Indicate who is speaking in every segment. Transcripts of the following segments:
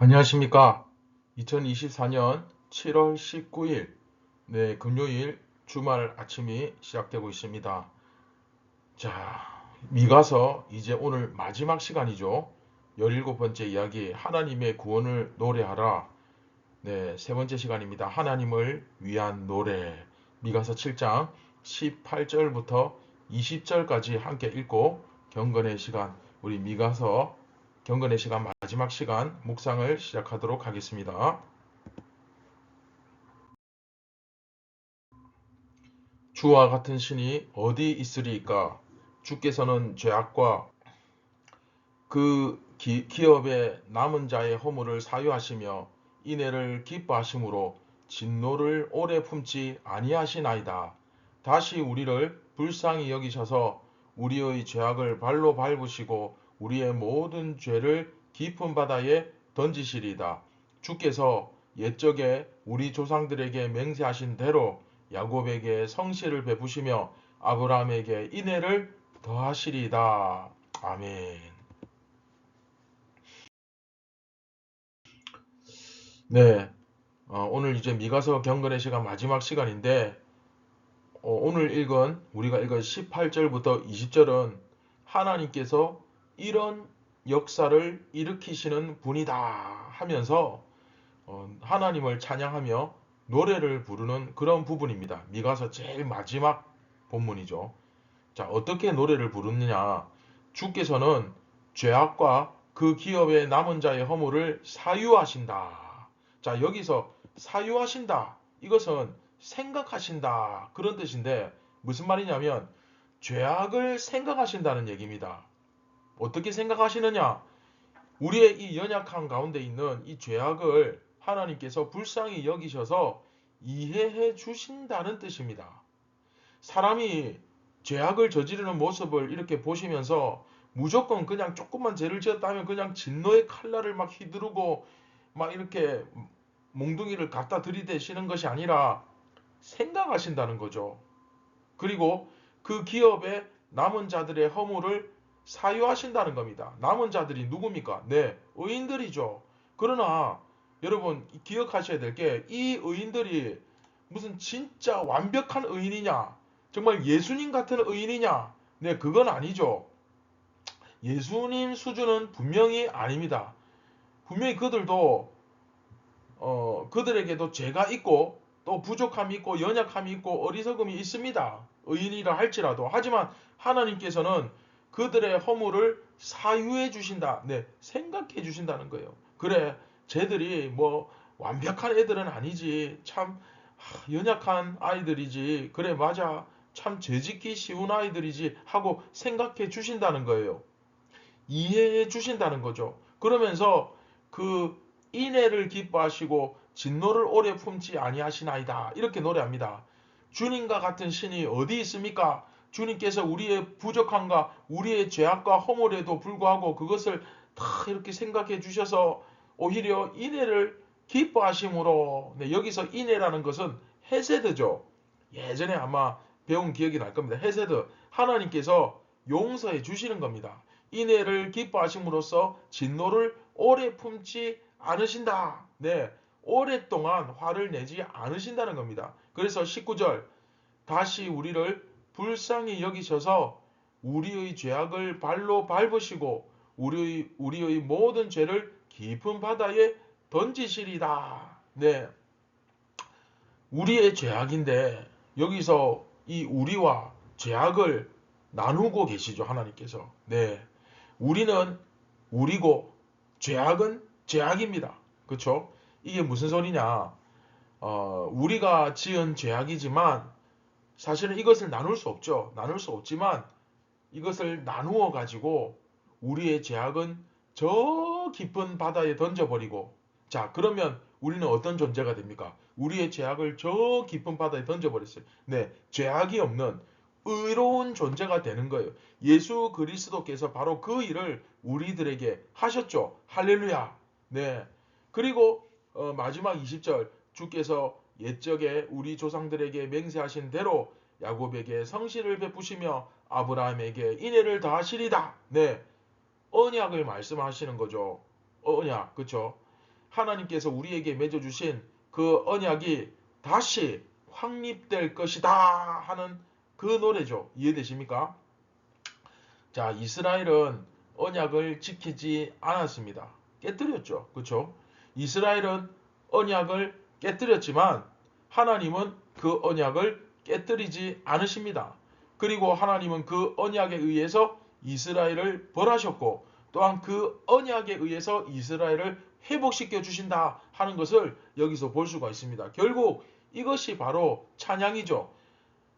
Speaker 1: 안녕하십니까. 2024년 7월 19일, 금요일 주말 아침이 시작되고 있습니다. 자, 미가서 이제 오늘 마지막 시간이죠. 17번째 이야기, 하나님의 구원을 노래하라. 세 번째 시간입니다. 하나님을 위한 노래. 미가서 7장 18절부터 20절까지 함께 읽고 경건의 시간, 우리 미가서 경건의 시간 마지막 시간 묵상을 시작하도록 하겠습니다. 주와 같은 신이 어디 있으리이까? 주께서는 죄악과 그 기업의 남은 자의 허물을 사유하시며 인애를 기뻐하심으로 진노를 오래 품지 아니하시나이다. 다시 우리를 불쌍히 여기셔서 우리의 죄악을 발로 밟으시고 우리의 모든 죄를 깊은 바다에 던지시리이다. 주께서 옛적에 우리 조상들에게 맹세하신 대로 야곱에게 성실을 베푸시며 아브라함에게 인애를 더하시리이다. 아멘. 네, 오늘 이제 미가서 경건의 시간 마지막 시간인데 오늘 우리가 읽은 18절부터 20절은 하나님께서 이런 역사를 일으키시는 분이다 하면서 하나님을 찬양하며 노래를 부르는 그런 부분입니다. 미가서 제일 마지막 본문이죠. 자, 어떻게 노래를 부르느냐? 주께서는 죄악과 그 기업의 남은 자의 허물을 사유하신다. 자, 여기서 사유하신다. 이것은 생각하신다. 그런 뜻인데 무슨 말이냐면 죄악을 생각하신다는 얘기입니다. 어떻게 생각하시느냐? 우리의 이 연약한 가운데 있는 이 죄악을 하나님께서 불쌍히 여기셔서 이해해 주신다는 뜻입니다. 사람이 죄악을 저지르는 모습을 이렇게 보시면서 무조건 그냥 조금만 죄를 지었다면 그냥 진노의 칼날을 막 휘두르고 막 이렇게 몽둥이를 갖다 들이대시는 것이 아니라 생각하신다는 거죠. 그리고 그 기업의 남은 자들의 허물을 사유하신다는 겁니다. 남은 자들이 누굽니까? 네, 의인들이죠. 그러나 여러분 기억하셔야 될 게 이 의인들이 무슨 진짜 완벽한 의인이냐? 정말 예수님 같은 의인이냐? 네, 그건 아니죠. 예수님 수준은 분명히 아닙니다. 분명히 그들에게도 죄가 있고 또 부족함이 있고 연약함이 있고 어리석음이 있습니다. 의인이라 할지라도. 하지만 하나님께서는 그들의 허물을 사유해 주신다. 네, 생각해 주신다는 거예요. 그래, 쟤들이 뭐 완벽한 애들은 아니지. 참 연약한 아이들이지. 그래, 맞아. 참 죄짓기 쉬운 아이들이지 하고 생각해 주신다는 거예요. 이해해 주신다는 거죠. 그러면서 그 인애를 기뻐하시고 진노를 오래 품지 아니하시나이다. 이렇게 노래합니다. 주님과 같은 신이 어디 있습니까? 주님께서 우리의 부족함과 우리의 죄악과 허물에도 불구하고 그것을 다 이렇게 생각해 주셔서 오히려 인애를 기뻐하심으로, 네, 여기서 인애라는 것은 헤세드죠. 예전에 아마 배운 기억이 날 겁니다. 헤세드, 하나님께서 용서해 주시는 겁니다. 인애를 기뻐하심으로써 진노를 오래 품지 않으신다. 네, 오랫동안 화를 내지 않으신다는 겁니다. 그래서 19절, 다시 우리를 불쌍히 여기셔서 우리의 죄악을 발로 밟으시고 우리의 모든 죄를 깊은 바다에 던지시리다. 네, 우리의 죄악인데 여기서 이 우리와 죄악을 나누고 계시죠, 하나님께서. 네, 우리는 우리고 죄악은 죄악입니다. 그렇죠? 이게 무슨 소리냐? 우리가 지은 죄악이지만 사실은 이것을 나눌 수 없죠. 나눌 수 없지만 이것을 나누어 가지고 우리의 죄악은 저 깊은 바다에 던져버리고, 자, 그러면 우리는 어떤 존재가 됩니까? 우리의 죄악을 저 깊은 바다에 던져버렸어요. 네, 죄악이 없는 의로운 존재가 되는 거예요. 예수 그리스도께서 바로 그 일을 우리들에게 하셨죠. 할렐루야. 네. 그리고 마지막 20절, 주께서 옛적에 우리 조상들에게 맹세하신 대로 야곱에게 성실을 베푸시며 아브라함에게 인애를 더하시리다. 네, 언약을 말씀하시는 거죠. 언약, 그렇죠? 하나님께서 우리에게 맺어주신 그 언약이 다시 확립될 것이다 하는 그 노래죠. 이해되십니까? 자, 이스라엘은 언약을 지키지 않았습니다. 깨뜨렸죠. 그렇죠? 이스라엘은 언약을 깨뜨렸지만 하나님은 그 언약을 깨뜨리지 않으십니다. 그리고 하나님은 그 언약에 의해서 이스라엘을 벌하셨고 또한 그 언약에 의해서 이스라엘을 회복시켜 주신다 하는 것을 여기서 볼 수가 있습니다. 결국 이것이 바로 찬양이죠.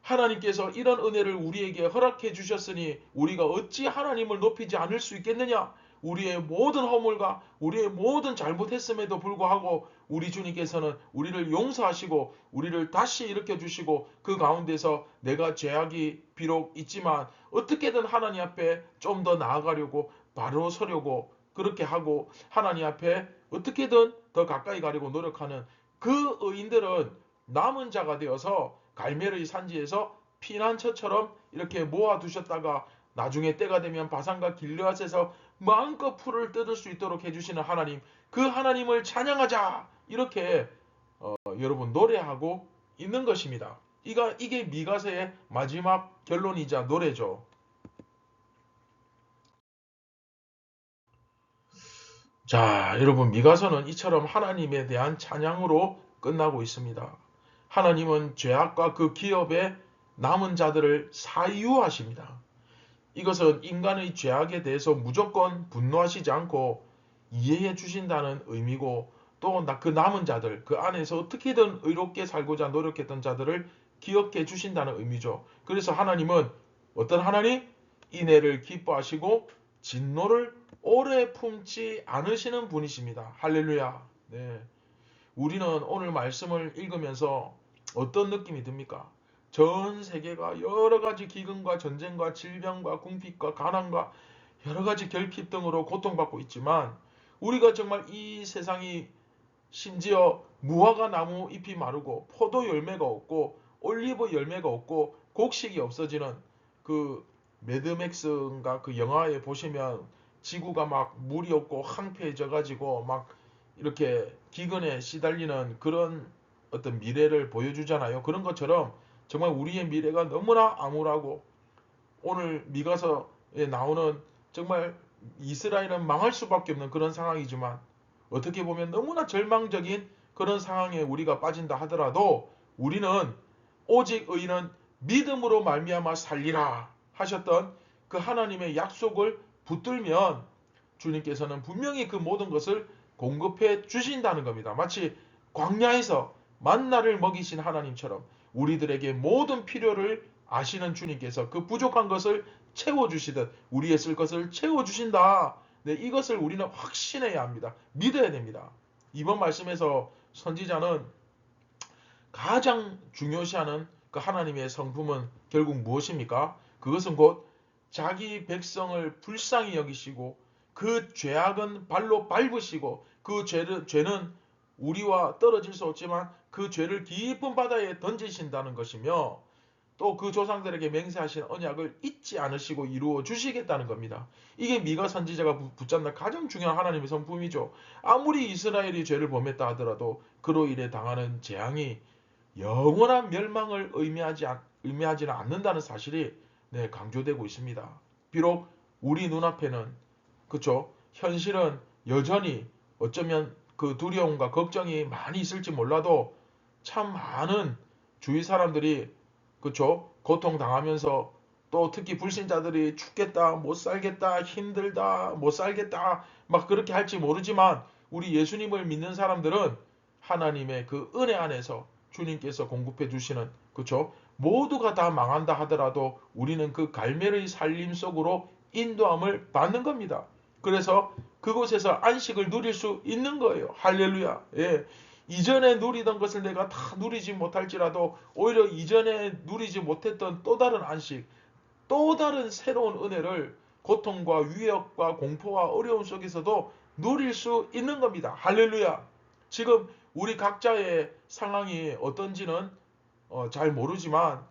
Speaker 1: 하나님께서 이런 은혜를 우리에게 허락해 주셨으니 우리가 어찌 하나님을 높이지 않을 수 있겠느냐? 우리의 모든 허물과 우리의 모든 잘못했음에도 불구하고 우리 주님께서는 우리를 용서하시고 우리를 다시 일으켜 주시고 그 가운데서 내가 죄악이 비록 있지만 어떻게든 하나님 앞에 좀 더 나아가려고 바로 서려고 그렇게 하고 하나님 앞에 어떻게든 더 가까이 가려고 노력하는 그 의인들은 남은 자가 되어서 갈멜의 산지에서 피난처처럼 이렇게 모아두셨다가 나중에 때가 되면 바산과 길르앗에서 마음껏 풀을 뜯을 수 있도록 해주시는 하나님, 그 하나님을 찬양하자 이렇게 여러분 노래하고 있는 것입니다. 이게 미가서의 마지막 결론이자 노래죠. 자, 여러분 미가서는 이처럼 하나님에 대한 찬양으로 끝나고 있습니다. 하나님은 죄악과 그 기업의 남은 자들을 사유하십니다. 이것은 인간의 죄악에 대해서 무조건 분노하시지 않고 이해해 주신다는 의미고 또 그 남은 자들, 그 안에서 어떻게든 의롭게 살고자 노력했던 자들을 기억해 주신다는 의미죠. 그래서 하나님은 어떤 하나님? 인애를 기뻐하시고 진노를 오래 품지 않으시는 분이십니다. 할렐루야. 네. 우리는 오늘 말씀을 읽으면서 어떤 느낌이 듭니까? 전 세계가 여러 가지 기근과 전쟁과 질병과 궁핍과 가난과 여러 가지 결핍 등으로 고통받고 있지만 우리가 정말 이 세상이 심지어 무화과 나무 잎이 마르고 포도 열매가 없고 올리브 열매가 없고 곡식이 없어지는 그 매드맥스인가 그 영화에 보시면 지구가 막 물이 없고 황폐해져 가지고 막 이렇게 기근에 시달리는 그런 어떤 미래를 보여주잖아요. 그런 것처럼 정말 우리의 미래가 너무나 암울하고 오늘 미가서에 나오는 정말 이스라엘은 망할 수밖에 없는 그런 상황이지만 어떻게 보면 너무나 절망적인 그런 상황에 우리가 빠진다 하더라도 우리는 오직 의인은 믿음으로 말미암아 살리라 하셨던 그 하나님의 약속을 붙들면 주님께서는 분명히 그 모든 것을 공급해 주신다는 겁니다. 마치 광야에서 만나를 먹이신 하나님처럼 우리들에게 모든 필요를 아시는 주님께서 그 부족한 것을 채워주시듯 우리의 쓸 것을 채워주신다. 네, 이것을 우리는 확신해야 합니다. 믿어야 됩니다. 이번 말씀에서 선지자는 가장 중요시하는 그 하나님의 성품은 결국 무엇입니까? 그것은 곧 자기 백성을 불쌍히 여기시고 그 죄악은 발로 밟으시고 그 죄는 우리와 떨어질 수 없지만 그 죄를 깊은 바다에 던지신다는 것이며 또 그 조상들에게 맹세하신 언약을 잊지 않으시고 이루어 주시겠다는 겁니다. 이게 미가 선지자가 붙잡는 가장 중요한 하나님의 성품이죠. 아무리 이스라엘이 죄를 범했다 하더라도 그로 인해 당하는 재앙이 영원한 멸망을 의미하지는 않는다는 사실이 네, 강조되고 있습니다. 비록 우리 눈앞에는 그쵸? 현실은 여전히 어쩌면 그 두려움과 걱정이 많이 있을지 몰라도 참 많은 주위 사람들이 그쵸? 고통당하면서 또 특히 불신자들이 죽겠다, 못 살겠다, 힘들다, 못 살겠다 막 그렇게 할지 모르지만 우리 예수님을 믿는 사람들은 하나님의 그 은혜 안에서 주님께서 공급해 주시는 그쵸? 모두가 다 망한다 하더라도 우리는 그 갈멜의 살림 속으로 인도함을 받는 겁니다. 그래서 그곳에서 안식을 누릴 수 있는 거예요. 할렐루야. 예. 이전에 누리던 것을 내가 다 누리지 못할지라도 오히려 이전에 누리지 못했던 또 다른 안식, 또 다른 새로운 은혜를 고통과 위협과 공포와 어려움 속에서도 누릴 수 있는 겁니다. 할렐루야. 지금 우리 각자의 상황이 어떤지는 잘 모르지만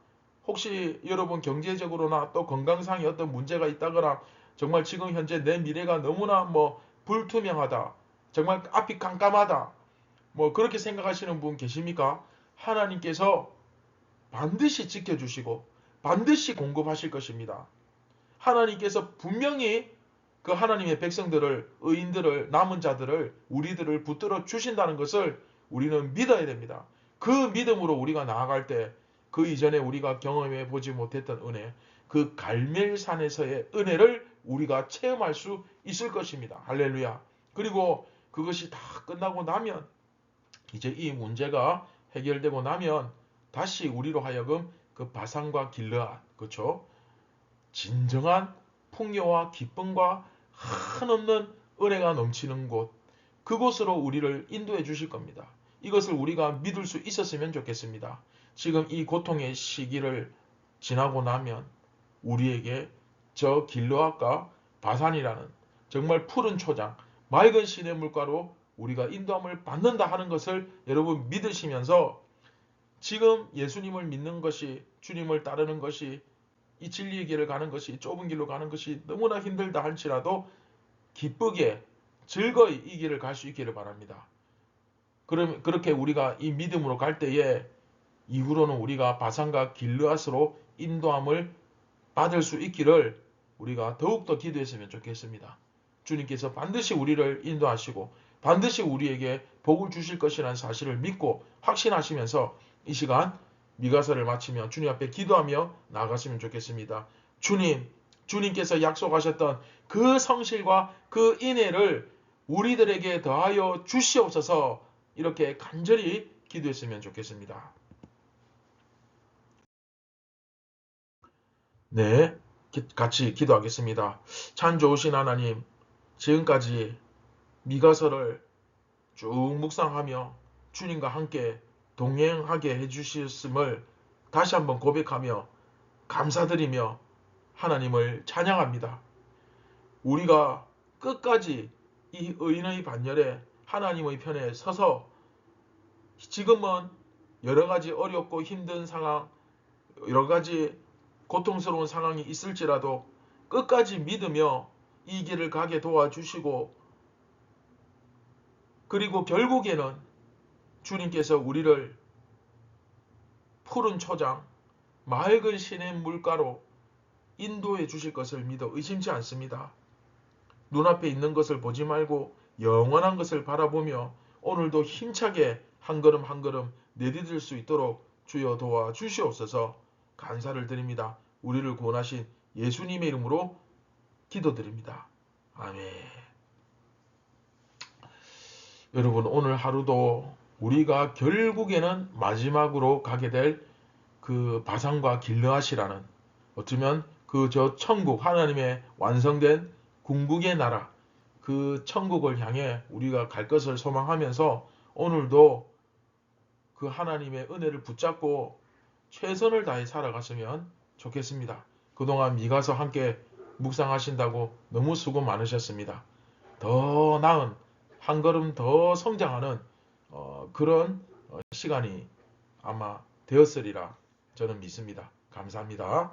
Speaker 1: 혹시 여러분 경제적으로나 또 건강상의 어떤 문제가 있다거나 정말 지금 현재 내 미래가 너무나 불투명하다. 정말 앞이 깜깜하다. 뭐 그렇게 생각하시는 분 계십니까? 하나님께서 반드시 지켜주시고 반드시 공급하실 것입니다. 하나님께서 분명히 그 하나님의 백성들을, 의인들을, 남은 자들을, 우리들을 붙들어 주신다는 것을 우리는 믿어야 됩니다. 그 믿음으로 우리가 나아갈 때 그 이전에 우리가 경험해 보지 못했던 은혜, 그 갈멜산에서의 은혜를 우리가 체험할 수 있을 것입니다. 할렐루야. 그리고 그것이 다 끝나고 나면, 이제 이 문제가 해결되고 나면 다시 우리로 하여금 그 바산과 길르앗, 그렇죠? 진정한 풍요와 기쁨과 한없는 은혜가 넘치는 곳, 그곳으로 우리를 인도해 주실 겁니다. 이것을 우리가 믿을 수 있었으면 좋겠습니다. 지금 이 고통의 시기를 지나고 나면 우리에게 저 길르앗과 바산이라는 정말 푸른 초장, 맑은 시냇물가로 우리가 인도함을 받는다 하는 것을 여러분 믿으시면서, 지금 예수님을 믿는 것이, 주님을 따르는 것이, 이 진리의 길을 가는 것이, 좁은 길로 가는 것이 너무나 힘들다 할지라도 기쁘게 즐거이 이 길을 갈 수 있기를 바랍니다. 그렇게 우리가 이 믿음으로 갈 때에 이후로는 우리가 바산과 길르앗으로 인도함을 받을 수 있기를 우리가 더욱더 기도했으면 좋겠습니다. 주님께서 반드시 우리를 인도하시고 반드시 우리에게 복을 주실 것이라는 사실을 믿고 확신하시면서 이 시간 미가서를 마치며 주님 앞에 기도하며 나아갔으면 좋겠습니다. 주님께서 약속하셨던 그 성실과 그 인애를 우리들에게 더하여 주시옵소서, 이렇게 간절히 기도했으면 좋겠습니다. 네, 같이 기도하겠습니다. 참 좋으신 하나님, 지금까지 미가서를 쭉 묵상하며 주님과 함께 동행하게 해주셨음을 다시 한번 고백하며 감사드리며 하나님을 찬양합니다. 우리가 끝까지 이 의인의 반열에 하나님의 편에 서서 지금은 여러가지 어렵고 힘든 상황, 여러가지 고통스러운 상황이 있을지라도 끝까지 믿으며 이 길을 가게 도와주시고, 그리고 결국에는 주님께서 우리를 푸른 초장, 맑은 시냇물가로 인도해 주실 것을 믿어 의심치 않습니다. 눈앞에 있는 것을 보지 말고 영원한 것을 바라보며 오늘도 힘차게 한 걸음 한 걸음 내디딜 수 있도록 주여 도와주시옵소서. 감사를 드립니다. 우리를 구원하신 예수님의 이름으로 기도드립니다. 아멘. 여러분, 오늘 하루도 우리가 결국에는 마지막으로 가게 될 그 바산과 길르앗이라는, 어쩌면 그 저 천국, 하나님의 완성된 궁극의 나라, 그 천국을 향해 우리가 갈 것을 소망하면서 오늘도 그 하나님의 은혜를 붙잡고 최선을 다해 살아갔으면 좋겠습니다. 그동안 미가서 함께 묵상하신다고 너무 수고 많으셨습니다. 더 나은, 한 걸음 더 성장하는 그런 시간이 아마 되었으리라 저는 믿습니다. 감사합니다.